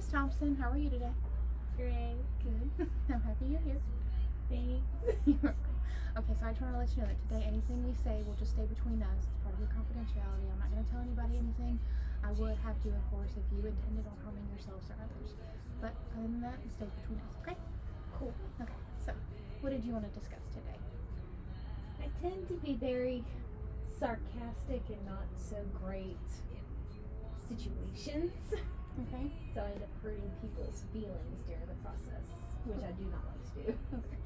Thompson. How are you today? Great. Good. I'm happy you're here. Thanks. You're welcome. Okay, so I just want to let you know that today anything we say will just stay between us. It's part of your confidentiality. I'm not going to tell anybody anything. I would have to, of course, if you intended on harming yourselves or others. But other than that, it stays between us, okay? Cool. Okay, so what did you want to discuss today? I tend to be very sarcastic and not so great situations. Okay. So I end up hurting people's feelings during the process, which I do not like to do. Okay.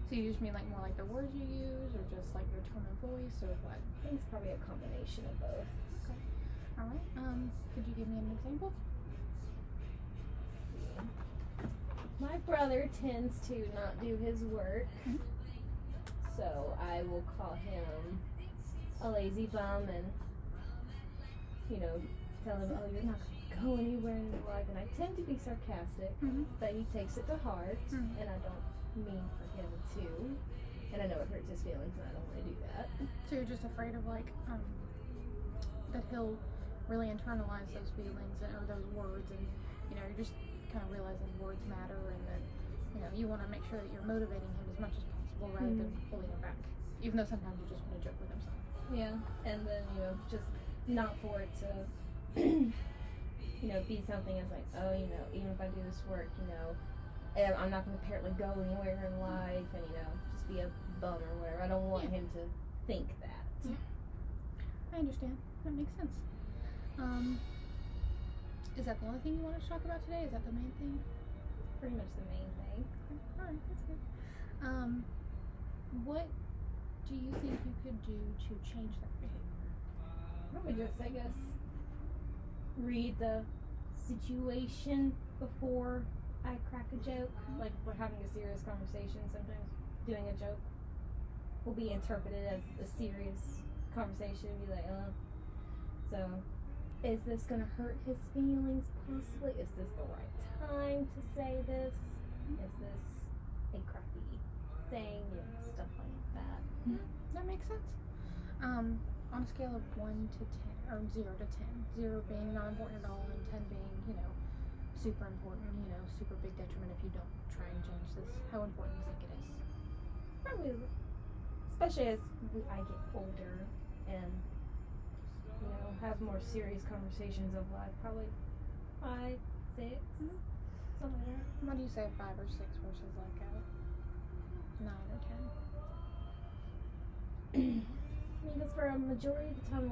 So you just mean like more like the words you use, or just like your tone of voice, or what? I think it's probably a combination of both. Okay. All right. Could you give me an example? My brother tends to not do his work, so I will call him a lazy bum and, tell him, oh, you're not going to go anywhere in your life. And I tend to be sarcastic, but he takes it to heart, and I don't mean for him to. And I know it hurts his feelings, and I don't want to do that. So you're just afraid of that he'll really internalize those feelings or those words, and you're just kind of realizing words matter, and that you want to make sure that you're motivating him as much as possible rather than pulling him back, even though sometimes you just want to joke with him. Yeah, and then just not for it to be something as like, oh, even if I do this work, I'm not going to apparently go anywhere in life, and just be a bum or whatever. I don't want him to think that. Yeah. I understand. That makes sense. Is that the only thing you wanted to talk about today? Is that the main thing? Pretty much the main thing. Okay. All right, that's good. What do you think you could do to change that behavior? Probably just, I guess, read the situation before I crack a joke. Like if we're having a serious conversation, sometimes doing a joke will be interpreted as a serious conversation and be like, so is this gonna hurt his feelings possibly? Is this the right time to say this? Is this a crappy thing? Stuff like that. That makes sense. On a scale of 1 to 10, or 0 to 10, 0 being not important at all, and 10 being, super important, super big detriment if you don't try and change this, how important do you think it is? Probably, especially as I get older and, have more serious conversations of life, probably 5, 6, something like that. Why do you say 5 or 6 versus like a 9 or 10? Because for a majority of the time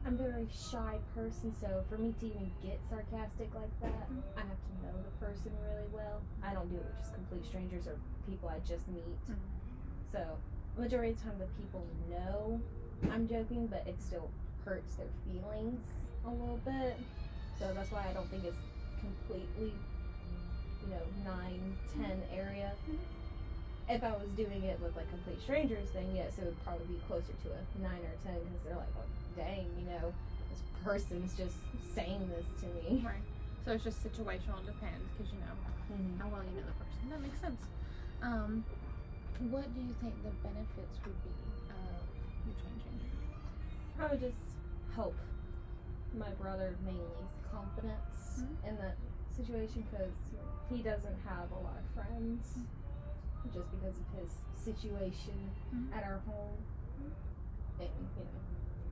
I'm a very shy person, so for me to even get sarcastic like that, I have to know the person really well. I don't do it with just complete strangers or people I just meet. So majority of the time the people know I'm joking, but it still hurts their feelings a little bit. So that's why I don't think it's completely, 9, 10 area. If I was doing it with like complete strangers, then yes, it would probably be closer to a 9 or 10, because they're like, oh, dang, this person's just saying this to me. Right. So it's just situational, it depends, because how well you know the person. That makes sense. What do you think the benefits would be of you changing? I would just help my brother mainly's confidence in that situation, because he doesn't have a lot of friends. Just because of his situation at our home, and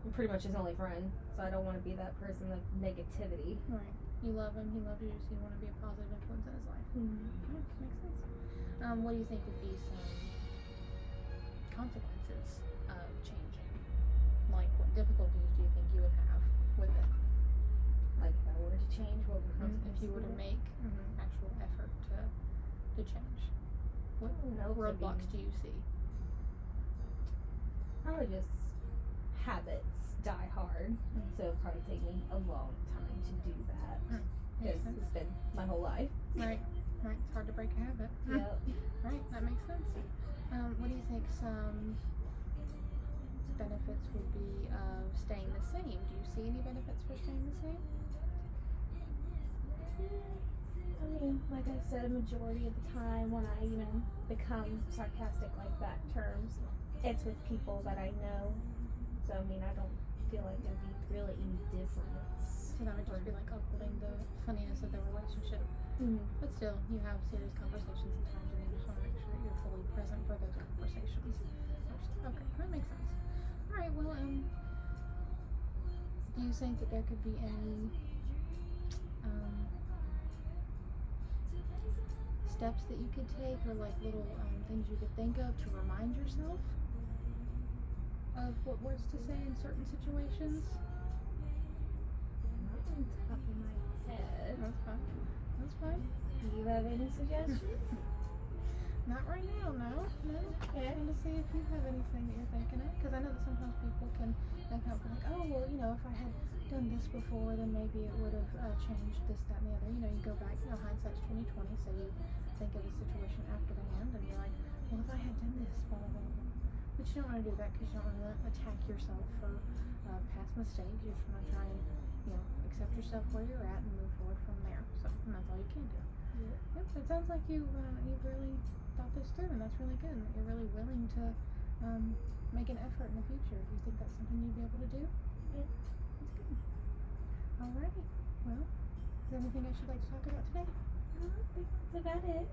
I'm pretty much his only friend, so I don't want to be that person like negativity. Right. You love him, he loves you, so you want to be a positive influence in his life. Okay, makes sense. What do you think would be some consequences of changing? Like, what difficulties do you think you would have with it? Like if I were to change, what would consequences? If you were to make actual effort to change. What roadblocks do you see? Probably just habits die hard, so it'll probably take me a long time to do that, because it's been my whole life. Right. It's hard to break a habit. Yep. Right, that makes sense. What do you think some benefits would be of staying the same? Do you see any benefits for staying the same? I mean, like I said, a majority of the time when I even become sarcastic like that terms, it's with people that I know. So, I mean, I don't feel like there'd be really any difference. So that would just be like upholding the funniness of the relationship. But still, you have serious conversations sometimes, and you just want to make sure that you're fully present for those conversations. Okay, that makes sense. All right. Well, do you think that there could be any steps that you could take, or like little things you could think of to remind yourself of what words to say in certain situations? Not on top of my head. That's fine. That's fine. Do you have any suggestions? Not right now, no. Okay. I'm trying to see if you have anything that you're thinking of, because I know that sometimes people can kind of be like, oh, well, if I had done this before, then maybe it would have changed this, that, and the other. You go back, hindsight's 20/20, so you think of a situation after the hand, and you're like, well, if I had done this, blah, blah, blah, blah. But you don't want to do that, because you don't want to attack yourself for past mistakes. You just want to try and, accept yourself where you're at and move forward from there. So, and that's all you can do. Yep, it sounds like you've really thought this through, and that's really good. And that you're really willing to make an effort in the future. Do you think that's something you'd be able to do? Yeah. That's good. Alrighty. Well, is there anything else you'd like to talk about today? I think that's about it.